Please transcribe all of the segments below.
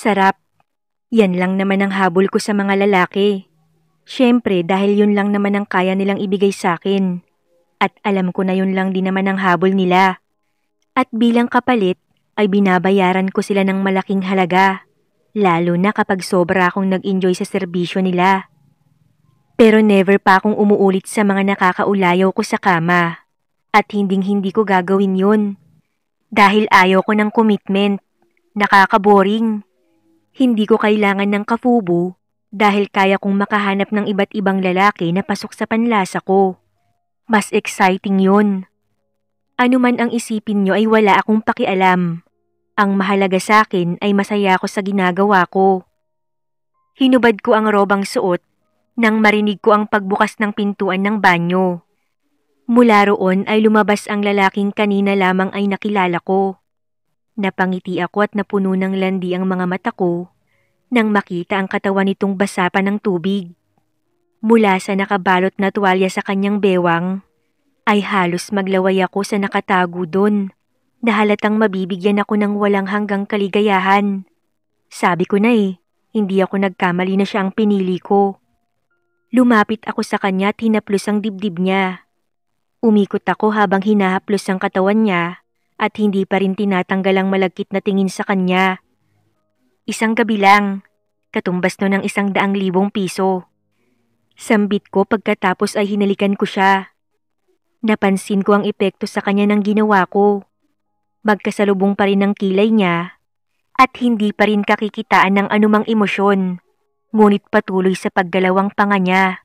Sarap. Yan lang naman ang habol ko sa mga lalaki. Siyempre dahil yun lang naman ang kaya nilang ibigay sa akin. At alam ko na yun lang din naman ang habol nila. At bilang kapalit ay binabayaran ko sila ng malaking halaga. Lalo na kapag sobra akong nag-enjoy sa serbisyo nila. Pero never pa akong umuulit sa mga nakakaulayaw ko sa kama. At hinding-hindi ko gagawin yun. Dahil ayaw ko ng commitment. Nakakaboring. Hindi ko kailangan ng kafubo dahil kaya kong makahanap ng iba't ibang lalaki na pasok sa panlasa ko. Mas exciting yun. Ano man ang isipin nyo ay wala akong pakialam. Ang mahalaga sa akin ay masaya ako sa ginagawa ko. Hinubad ko ang robang suot nang marinig ko ang pagbukas ng pintuan ng banyo. Mula roon ay lumabas ang lalaking kanina lamang ay nakilala ko. Napangiti ako at napuno ng landi ang mga mata ko nang makita ang katawan nitong basa pa ng tubig. Mula sa nakabalot na tuwalya sa kanyang bewang, ay halos maglaway ako sa nakatago doon na halatang mabibigyan ako ng walang hanggang kaligayahan. Sabi ko na hindi ako nagkamali na siya ang pinili ko. Lumapit ako sa kanya at hinaplos ang dibdib niya. Umikot ako habang hinahaplos ang katawan niya at hindi pa rin tinatanggal ang malagkit na tingin sa kanya. Isang gabi lang, katumbas no ng 100,000 piso. Sambit ko pagkatapos ay hinalikan ko siya. Napansin ko ang epekto sa kanya ng ginawa ko. Magkasalubong pa rin ang kilay niya at hindi pa rin kakikitaan ng anumang emosyon. Ngunit patuloy sa paggalawang panga niya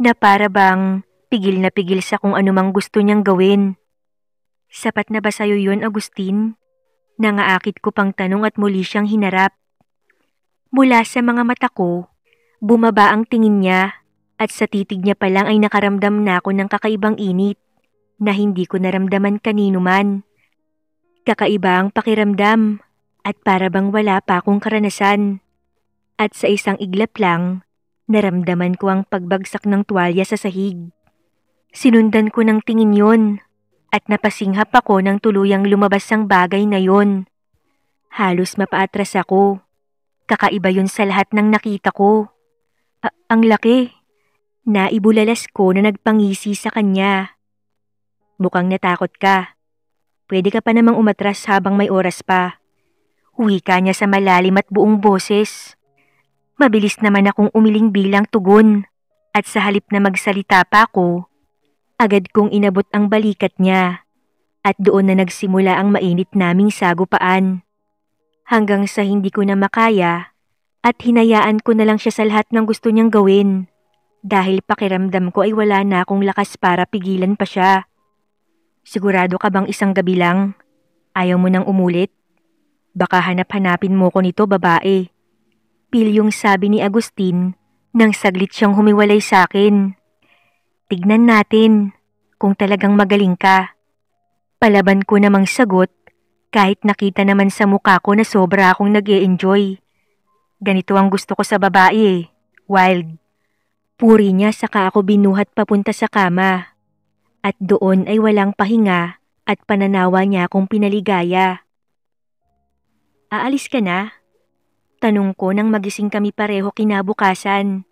na para bang pigil na pigil sa kung anumang gusto niyang gawin. Sapat na ba sa'yo yun, Agustin? Nangaakit ko pang tanong at muli siyang hinarap. Mula sa mga mata ko, bumaba ang tingin niya at sa titig niya pa lang ay nakaramdam na ako ng kakaibang init na hindi ko naramdaman kanino man. Kakaiba ang pakiramdam at para bang wala pa akong karanasan. At sa isang iglap lang, naramdaman ko ang pagbagsak ng tuwalya sa sahig. Sinundan ko ng tingin yon at napasinghap ako nang tuluyang lumabas ang bagay na yon. Halos mapaatras ako. Kakaiba yun sa lahat ng nakita ko. Ang laki. Naibulalas ko na nagpangisi sa kanya. Mukhang natakot ka. Pwede ka pa namang umatras habang may oras pa. Wika niya sa malalim at buong boses. Mabilis naman akong umiling bilang tugon at sa halip na magsalita pa ako, agad kong inabot ang balikat niya at doon na nagsimula ang mainit naming sagupaan. Hanggang sa hindi ko na makaya at hinayaan ko na lang siya sa lahat ng gusto niyang gawin dahil pakiramdam ko ay wala na akong lakas para pigilan pa siya. Sigurado ka bang isang gabi lang? Ayaw mo nang umulit? Baka hanap-hanapin mo ko nito, babae. Pilyong sabi ni Agustin nang saglit siyang humiwalay sa akin. Tignan natin kung talagang magaling ka. Palaban ko namang sagot kahit nakita naman sa mukha ko na sobra akong nag-e-enjoy. Ganito ang gusto ko sa babae wild. Puri niya saka ako binuhat papunta sa kama. At doon ay walang pahinga at pananawa niya akong pinaligaya. Aalis ka na? Tanong ko nang magising kami pareho kinabukasan.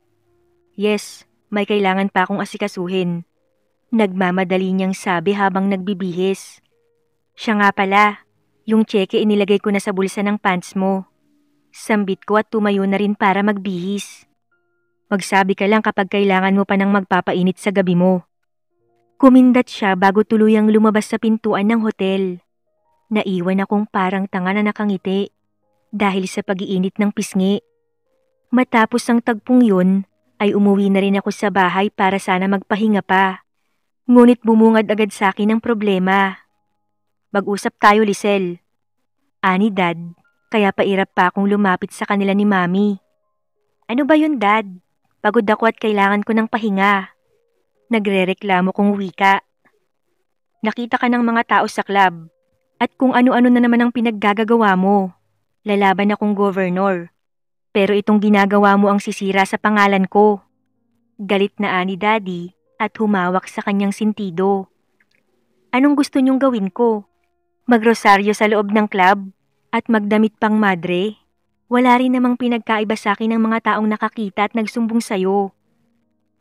Yes, may kailangan pa akong asikasuhin. Nagmamadali niyang sabi habang nagbibihis. Siya nga pala, yung tseke inilagay ko na sa bulsa ng pants mo. Sambit ko at tumayo na rin para magbihis. Magsabi ka lang kapag kailangan mo pa ng magpapainit sa gabi mo. Kumindat siya bago tuluyang lumabas sa pintuan ng hotel. Naiwan akong parang tanga na nakangiti dahil sa pag-iinit ng pisngi. Matapos ang tagpong yun, ay umuwi na rin ako sa bahay para sana magpahinga pa. Ngunit bumungad agad sa akin ang problema. Mag-usap tayo, Lisel. Ani, Dad, kaya pairap pa akong lumapit sa kanila ni Mami. Ano ba yun, Dad? Pagod ako at kailangan ko ng pahinga. Nagrereklamo kong wika. Nakita ka ng mga tao sa club at kung ano-ano na naman ang pinaggagawa mo. Lalaban akong governor. Pero itong ginagawa mo ang sisira sa pangalan ko. Galit na ani Daddy at humawak sa kanyang sintido. Anong gusto niyong gawin ko? Magrosaryo sa loob ng club at magdamit pang madre? Wala rin namang pinagkaiba sa akin ng mga taong nakakita at nagsumbong sa'yo.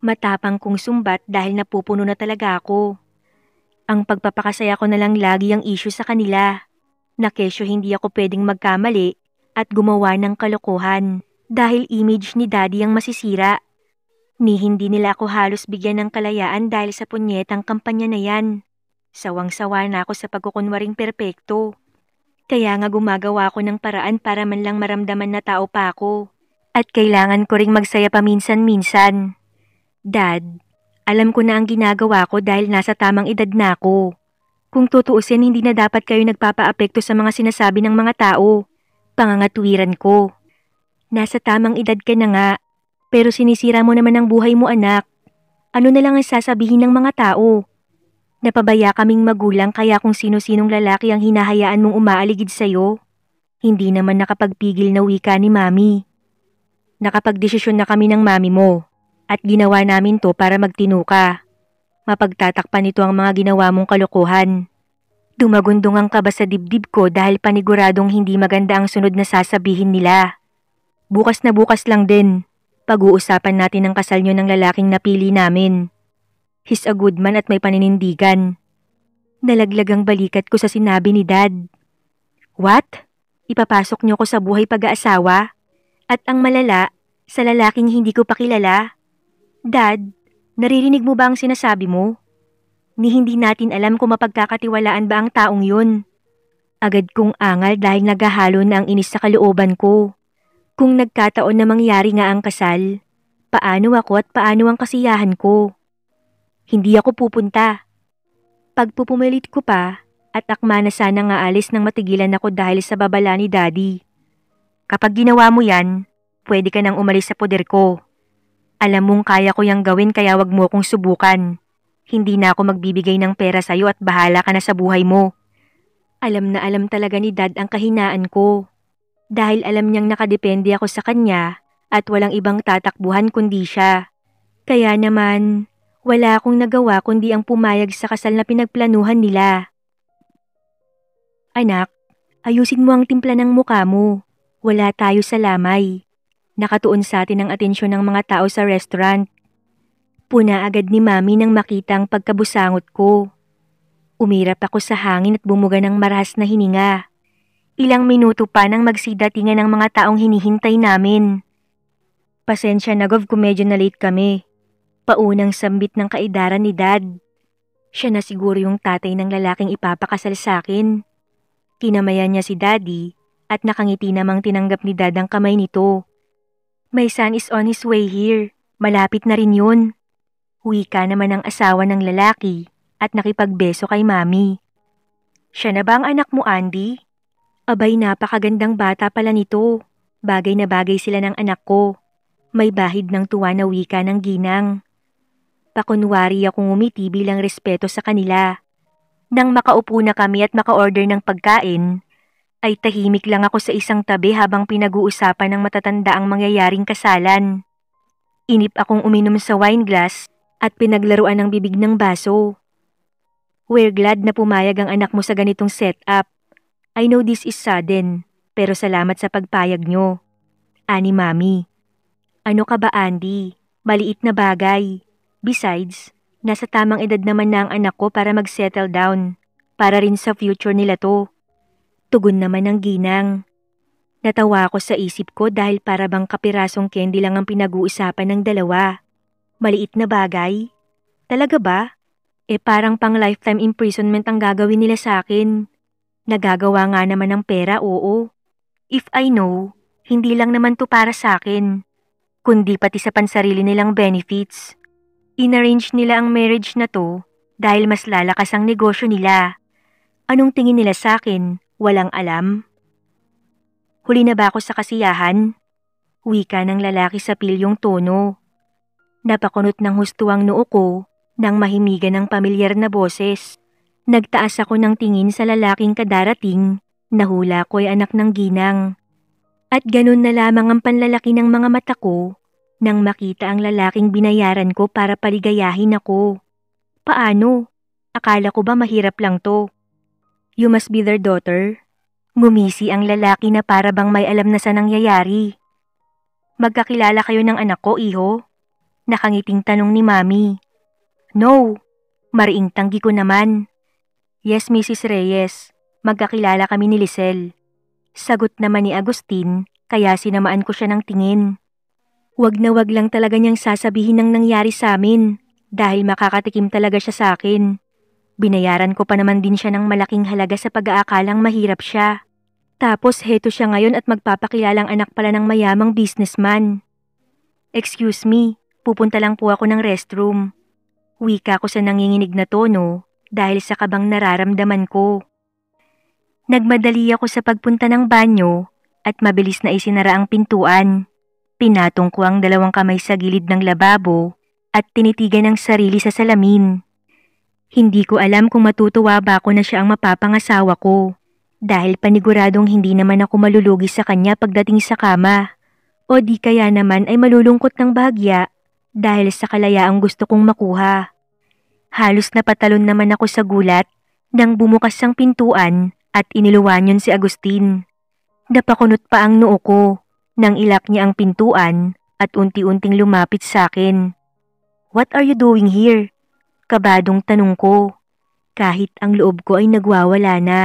Matapang kong sumbat dahil napupuno na talaga ako. Ang pagpapakasaya ko na lang lagi ang issue sa kanila. Na kesyo hindi ako pwedeng magkamali at gumawa ng kalokohan dahil image ni Daddy ang masisira. Ni hindi nila ako halos bigyan ng kalayaan dahil sa punyetang kampanya na yan. Sawang-sawa na ako sa pagkukunwaring perpekto. Kaya nga gumagawa ako ng paraan para man lang maramdaman na tao pa ako. At kailangan ko ring magsaya paminsan-minsan. Dad, alam ko na ang ginagawa ko dahil nasa tamang edad na ako. Kung tutuusin, hindi na dapat kayo nagpapaapekto sa mga sinasabi ng mga tao. Pangangatwiran ko. Nasa tamang edad ka na nga, pero sinisira mo naman ang buhay mo, anak. Ano na lang ang sasabihin ng mga tao? Napabaya kaming magulang kaya kung sino-sinong lalaki ang hinahayaan mong umaaligid sa'yo. Hindi naman nakapagpigil na wika ni Mami. Nakapagdesisyon na kami ng Mami mo at ginawa namin to para magtino ka. Mapagtatakpan nito ang mga ginawa mong kalokohan. Dumagundong ang kaba sa dibdib ko dahil paniguradong hindi maganda ang sunod na sasabihin nila. Bukas na bukas lang din. Pag-uusapan natin ang kasal nyo ng lalaking napili namin. He's a good man at may paninindigan. Nalaglag ang balikat ko sa sinabi ni Dad. What? Ipapasok nyo ko sa buhay pag-aasawa? At ang malala, sa lalaking hindi ko pa kilala? Dad, naririnig mo ba ang sinasabi mo? Ni hindi natin alam kung mapagkakatiwalaan ba ang taong yun. Agad kong angal dahil naghahalo na ang inis sa kalooban ko. Kung nagkataon na mangyari nga ang kasal, paano ako at paano ang kasiyahan ko? Hindi ako pupunta. Pagpupumilit ko pa at akma na sana nga alis nang matigilan ako dahil sa babala ni Daddy. Kapag ginawa mo yan, pwede ka nang umalis sa poder ko. Alam mong kaya ko yang gawin kaya wag mo akong subukan. Hindi na ako magbibigay ng pera sa'yo at bahala ka na sa buhay mo. Alam na alam talaga ni Dad ang kahinaan ko. Dahil alam niyang nakadepende ako sa kanya at walang ibang tatakbuhan kundi siya. Kaya naman, wala akong nagawa kundi ang pumayag sa kasal na pinagplanuhan nila. Anak, ayusin mo ang timpla ng mukha mo. Wala tayo sa lamay. Nakatuon sa atin ang atensyon ng mga tao sa restaurant. Puna agad ni Mami nang makita ang pagkabusangot ko. Umirap ako sa hangin at bumuga ng marahas na hininga. Ilang minuto pa nang magsidatingan ng mga taong hinihintay namin. Pasensya na Gov kung medyo na late kami. Paunang sambit ng kaedaran ni Dad. Siya na siguro yung tatay ng lalaking ipapakasal sa akin. Kinamayan niya si Daddy at nakangiti namang tinanggap ni Dad ang kamay nito. My son is on his way here. Malapit na rin yun. Wika naman ang asawa ng lalaki at nakipagbeso kay Mami. Siya na ba ang anak mo, Andy? Abay, napakagandang bata pala nito. Bagay na bagay sila ng anak ko. May bahid ng tuwa na wika ng ginang. Pakunwari akong umiti bilang respeto sa kanila. Nang makaupo na kami at maka-order ng pagkain, ay tahimik lang ako sa isang tabi habang pinag-uusapan ng matatanda ang mangyayaring kasalan. Inip akong uminom sa wine glass at pinaglaruan ng bibig ng baso. We're glad na pumayag ang anak mo sa ganitong setup. I know this is sudden, pero salamat sa pagpayag nyo. Ani Mami. Ano ka ba, Andy? Maliit na bagay. Besides, nasa tamang edad naman na ang anak ko para mag-settle down. Para rin sa future nila to. Tugon naman ng ginang. Natawa ako sa isip ko dahil para bang kapirasong candy lang ang pinag-uusapan ng dalawa. Maliit na bagay? Talaga ba? Parang pang lifetime imprisonment ang gagawin nila sa akin. Nagagawa nga naman ng pera, oo. If I know, hindi lang naman to para sa akin, kundi pati sa pansarili nilang benefits. Inarrange nila ang marriage na to dahil mas lalakas ang negosyo nila. Anong tingin nila sa akin? Walang alam. Huli na ba ako sa kasiyahan? Wika ng lalaki sa pilyong tono. Napakunot ng husto ang noo ko nang mahimigan ng pamilyar na boses. Nagtaas ako ng tingin sa lalaking kadarating, nahula ko ay anak ng ginang. At ganun na lamang ang panlalaki ng mga mata ko nang makita ang lalaking binayaran ko para paligayahin ako. Paano? Akala ko ba mahirap lang to? You must be their daughter? Ngumisi ang lalaki na para bang may alam na sa nangyayari. Magkakilala kayo ng anak ko, iho? Nakangiting tanong ni Mami. No, mariing tanggi ko naman. Yes, Mrs. Reyes, magkakilala kami ni Lisel. Sagot naman ni Agustin, kaya sinamaan ko siya ng tingin. Wag na wag lang talaga niyang sasabihin ng nangyari sa amin dahil makakatikim talaga siya sa akin. Binayaran ko pa naman din siya ng malaking halaga sa pag-aakalang mahirap siya. Tapos heto siya ngayon at magpapakilalang anak pala ng mayamang businessman. Excuse me, pupunta lang po ako ng restroom. Wika ko sa nanginginig na tono dahil sa kabang nararamdaman ko. Nagmadali ako sa pagpunta ng banyo at mabilis na isinara ang pintuan. Pinatong ko ang dalawang kamay sa gilid ng lababo at tinitigan ang sarili sa salamin. Hindi ko alam kung matutuwa ba ako na siya ang mapapangasawa ko dahil paniguradong hindi naman ako malulugi sa kanya pagdating sa kama. O di kaya naman ay malulungkot ng bahagya dahil sa kalayaang gusto kong makuha. Halos napatalon naman ako sa gulat nang bumukas ang pintuan at iniluwan yun si Agustin. Napakunot pa ang noo ko nang ilak niya ang pintuan at unti-unting lumapit sa akin. What are you doing here? Kabadong tanong ko. Kahit ang loob ko ay nagwawala na.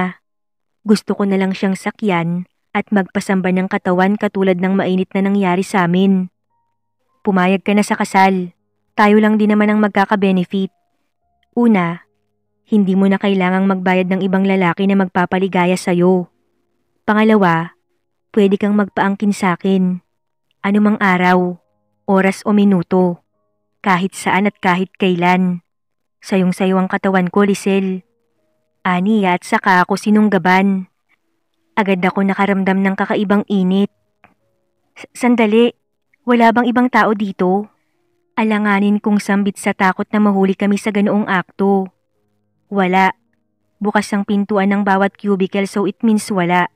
Gusto ko na lang siyang sakyan at magpasamba ng katawan katulad ng mainit na nangyari sa amin. Pumayag ka na sa kasal. Tayo lang din naman ang magkaka-benefit. Una, hindi mo na kailangang magbayad ng ibang lalaki na magpapaligaya sa'yo. Pangalawa, pwede kang magpaangkin sa'kin. Anumang araw, oras o minuto, kahit saan at kahit kailan. Sayong-sayo ang katawan ko, Lisel. Aniya at saka ako sinunggaban. Agad ako nakaramdam ng kakaibang init. Sandali, wala bang ibang tao dito? Alanganin kong sambit sa takot na mahuli kami sa ganoong akto. Wala. Bukas ang pintuan ng bawat cubicle so it means wala.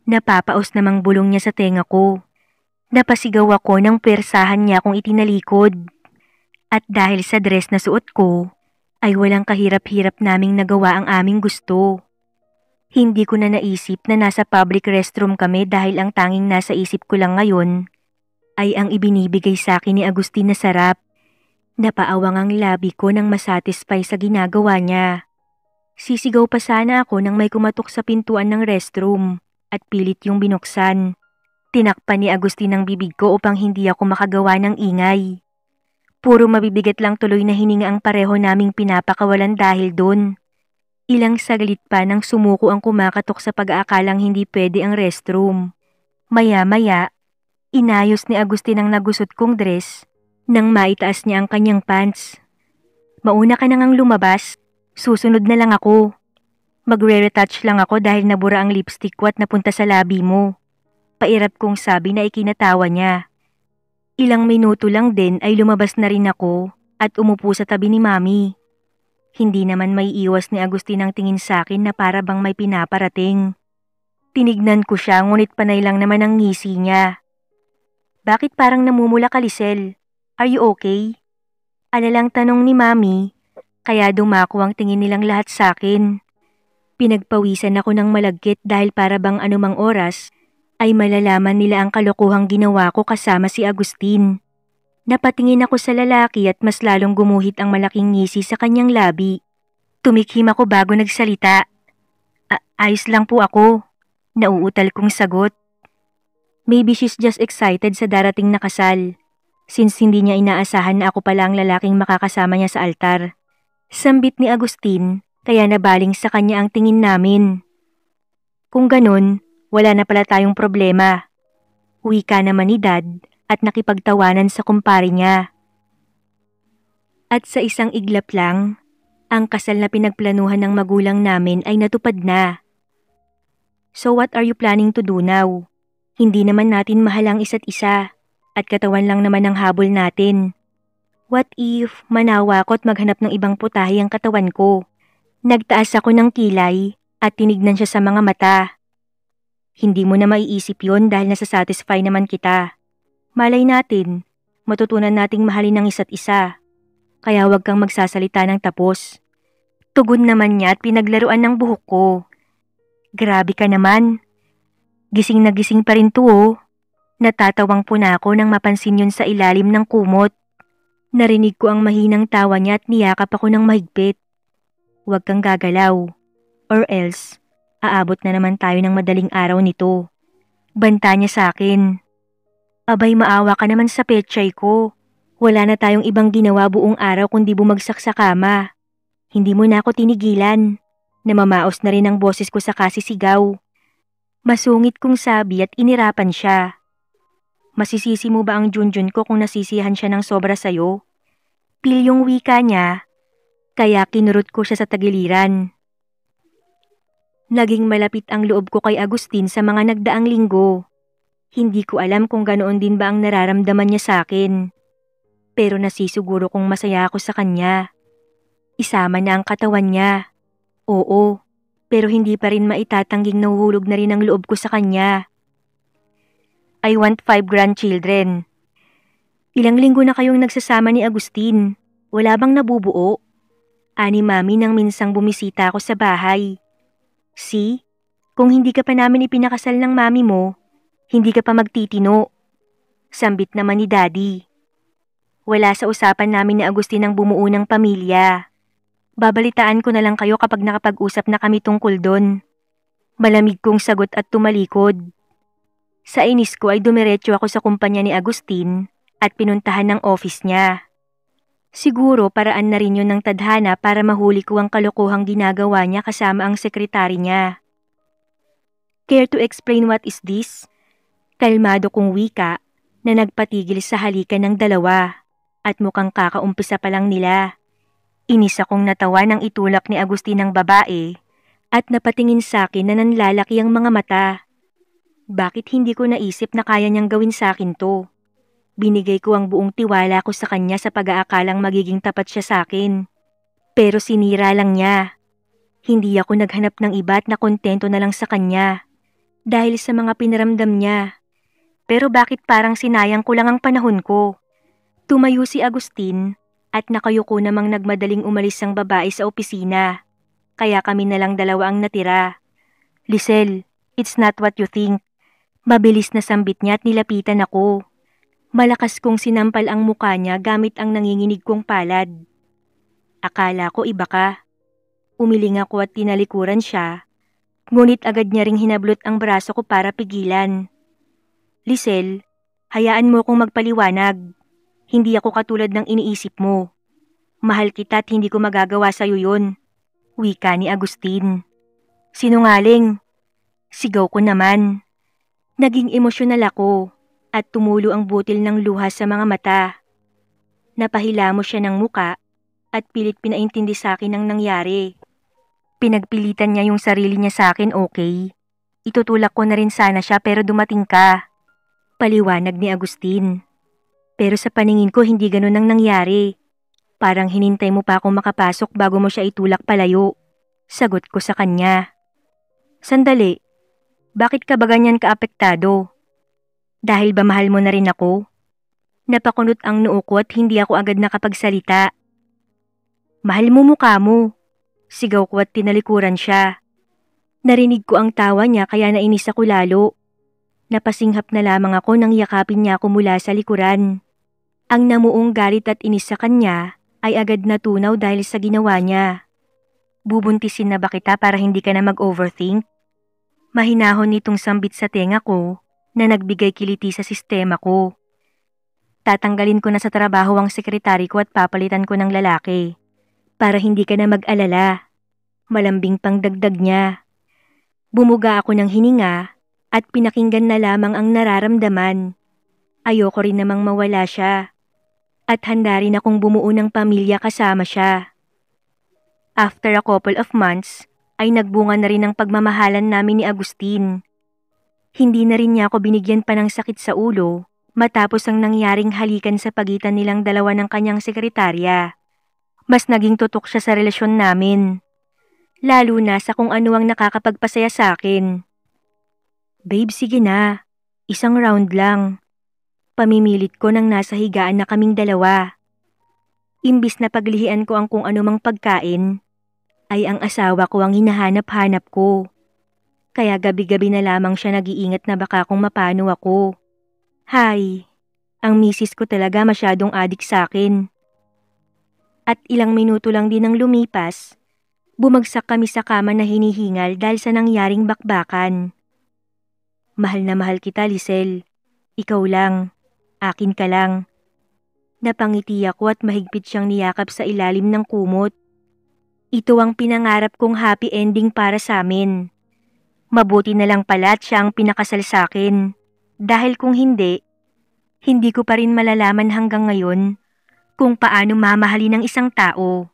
Napapaos namang bulong niya sa tenga ko. Napasigaw ako nang persahan niya akong itinalikod. At dahil sa dress na suot ko, ay walang kahirap-hirap naming nagawa ang aming gusto. Hindi ko na naisip na nasa public restroom kami dahil ang tanging nasa isip ko lang ngayon ay ang ibinibigay sa akin ni Agustin na sarap. Napaawang ang labi ko nang masatisfy sa ginagawa niya. Sisigaw pa sana ako nang may kumatok sa pintuan ng restroom at pilit yung binuksan. Tinakpan ni Agustin ang bibig ko upang hindi ako makagawa ng ingay. Puro mabibigat lang tuloy na hininga ang pareho naming pinapakawalan dahil doon. Ilang saglit pa nang sumuko ang kumakatok sa pag-aakalang hindi pwede ang restroom. Maya-maya, inayos ni Agustin ang nagusot kong dress nang maitaas niya ang kanyang pants. Mauna ka nang lumabas, susunod na lang ako. Magre-retouch lang ako dahil nabura ang lipstick ko at napunta sa labi mo. Pairap kong sabi na ikinatawa niya. Ilang minuto lang din ay lumabas na rin ako at umupo sa tabi ni Mami. Hindi naman may iwas ni Agustin ang tingin sa akin na para bang may pinaparating. Tinignan ko siya ngunit panay lang naman ang ngisi niya. Bakit parang namumula ka, Lisel? Are you okay? Alalang tanong ni Mami, kaya dumako ang tingin nilang lahat sa akin. Pinagpawisan ako ng malagkit dahil para bang anumang oras ay malalaman nila ang kalokohang ginawa ko kasama si Agustin. Napatingin ako sa lalaki at mas lalong gumuhit ang malaking ngisi sa kanyang labi. Tumikhim ako bago nagsalita. Ayos lang po ako. Nauutal kong sagot. Maybe she's just excited sa darating na kasal, since hindi niya inaasahan na ako pala ang lalaking makakasama niya sa altar. Sambit ni Agustin, kaya nabaling sa kanya ang tingin namin. Kung ganun, wala na pala tayong problema. Wika naman ni Dad at nakipagtawanan sa kumpare niya. At sa isang iglap lang, ang kasal na pinagplanuhan ng magulang namin ay natupad na. So what are you planning to do now? Hindi naman natin mahal ang isa't isa at katawan lang naman ang habol natin. What if manawa ko at maghanap ng ibang putahe ang katawan ko? Nagtaas ako ng kilay at tinignan siya sa mga mata. Hindi mo na maiisip yon dahil nasasatisfy naman kita. Malay natin, matutunan nating mahalin ang isa't isa. Kaya huwag kang magsasalita ng tapos. Tugon naman niya at pinaglaruan ng buhok ko. Grabe ka naman, Gising na gising pa rin to oh. Natatawang po na ako nang mapansin yun sa ilalim ng kumot. Narinig ko ang mahinang tawa niya at niyakap ako ng mahigpit. Huwag kang gagalaw. Or else, aabot na naman tayo ng madaling araw nito. Banta niya sa akin. Abay, maawa ka naman sa petchay ko. Wala na tayong ibang ginawa buong araw kundi bumagsak sa kama. Hindi mo na ako tinigilan. Namamaos na rin ang boses ko sa kasisigaw. Masungit kong sabi at inirapan siya. Masisisi mo ba ang Junjun ko kung nasisihan siya ng sobra sa'yo? Pilyong wika niya, kaya kinurot ko siya sa tagiliran. Naging malapit ang loob ko kay Agustin sa mga nagdaang linggo. Hindi ko alam kung ganoon din ba ang nararamdaman niya sa akin. Pero nasisiguro kong masaya ako sa kanya. Isama na ang katawan niya. Oo, pero hindi pa rin maitatangging nahuhulog na rin ang loob ko sa kanya. I want 5 grandchildren. Ilang linggo na kayong nagsasama ni Agustin. Wala bang nabubuo? Ani mami nang minsang bumisita ako sa bahay. See, kung hindi ka pa namin ipinakasal ng mami mo, hindi ka pa magtitino. Sambit naman ni daddy. Wala sa usapan namin ni Agustin ang bumuo ng pamilya. Babalitaan ko na lang kayo kapag nakapag-usap na kami tungkol doon. Malamig kong sagot at tumalikod. Sa inis ko ay dumiretso ako sa kumpanya ni Agustin at pinuntahan ng office niya. Siguro paraan na rin yun ng tadhana para mahuli ko ang kalokohang ginagawa niya kasama ang sekretary niya. Care to explain what is this? Kalmado kong wika na nagpatigil sa halikan ng dalawa at mukhang kakaumpisa pa lang nila. Inis akong natawa nang itulak ni Agustin ang babae at napatingin sa akin na nanlalaki ang mga mata. Bakit hindi ko naisip na kaya niyang gawin sa akin to? Binigay ko ang buong tiwala ko sa kanya sa pag-aakalang magiging tapat siya sa akin. Pero sinira lang niya. Hindi ako naghanap ng iba at nakontento na lang sa kanya. Dahil sa mga pinaramdam niya. Pero bakit parang sinayang ko lang ang panahon ko? Tumayo si Agustin at nakayuko namang nagmadaling umalis ang babae sa opisina. Kaya kami na lang dalawa ang natira. Lisel, it's not what you think. Mabilis na sambit niya at nilapitan ako. Malakas kong sinampal ang mukha niya gamit ang nanginginig kong palad. Akala ko iba ka. Umiling ako at tinalikuran siya. Ngunit agad niya ring hinablot ang braso ko para pigilan. Lisel, hayaan mo kong magpaliwanag. Hindi ako katulad ng iniisip mo. Mahal kita at hindi ko magagawa sa'yo yun. Wika ni Agustin. Sinungaling. Sigaw ko naman. Naging emosyonal ako at tumulo ang butil ng luha sa mga mata. Napahilamo siya ng muka at pilit pinaintindi sa akin ang nangyari. Pinagpilitan niya yung sarili niya sa akin, okay? Itutulak ko na rin sana siya pero dumating ka. Paliwanag ni Agustin. Pero sa paningin ko hindi ganun ang nangyari. Parang hinintay mo pa akong makapasok bago mo siya itulak palayo. Sagot ko sa kanya. Sandali. Bakit ka ba ganyan kaapektado? Dahil ba mahal mo na rin ako? Napakunot ang noo ko at hindi ako agad nakapagsalita. Mahal mo mukha mo. Sigaw ko at tinalikuran siya. Narinig ko ang tawa niya kaya nainis ako lalo. Napasinghap na lamang ako nang yakapin niya ako mula sa likuran. Ang namuong galit at inis sa kanya ay agad natunaw dahil sa ginawa niya. Bubuntisin na ba kita para hindi ka na mag-overthink? Mahinahon nitong sambit sa tenga ko na nagbigay kiliti sa sistema ko. Tatanggalin ko na sa trabaho ang sekretary ko at papalitan ko ng lalaki. Para hindi ka na mag-alala. Malambing pang dagdag niya. Bumuga ako ng hininga at pinakinggan na lamang ang nararamdaman. Ayoko rin namang mawala siya. At handa rin akong bumuo ng pamilya kasama siya. After a couple of months, ay nagbunga na rin ang pagmamahalan namin ni Agustin. Hindi na rin niya ako binigyan pa ng sakit sa ulo matapos ang nangyaring halikan sa pagitan nilang dalawa ng kanyang sekretarya. Mas naging tutok siya sa relasyon namin. Lalo na sa kung ano ang nakakapagpasaya sa akin. Babe, sige na. Isang round lang. Pamimilit ko nang nasa higaan na kaming dalawa. Imbis na paglihian ko ang kung anumang pagkain, ay ang asawa ko ang hinahanap-hanap ko. Kaya gabi-gabi na lamang siya nag-iingat na baka kung mapano ako. Hay, ang misis ko talaga masyadong adik sa akin. At ilang minuto lang din ang lumipas, bumagsak kami sa kama na hinihingal dahil sa nangyaring bakbakan. Mahal na mahal kita, Lisel. Ikaw lang. Akin ka lang. Napangiti ako at mahigpit siyang niyakap sa ilalim ng kumot. Ito ang pinangarap kong happy ending para sa amin. Mabuti na lang pala at siya ang pinakasal sa akin. Dahil kung hindi, hindi ko pa rin malalaman hanggang ngayon kung paano mamahalin ng isang tao.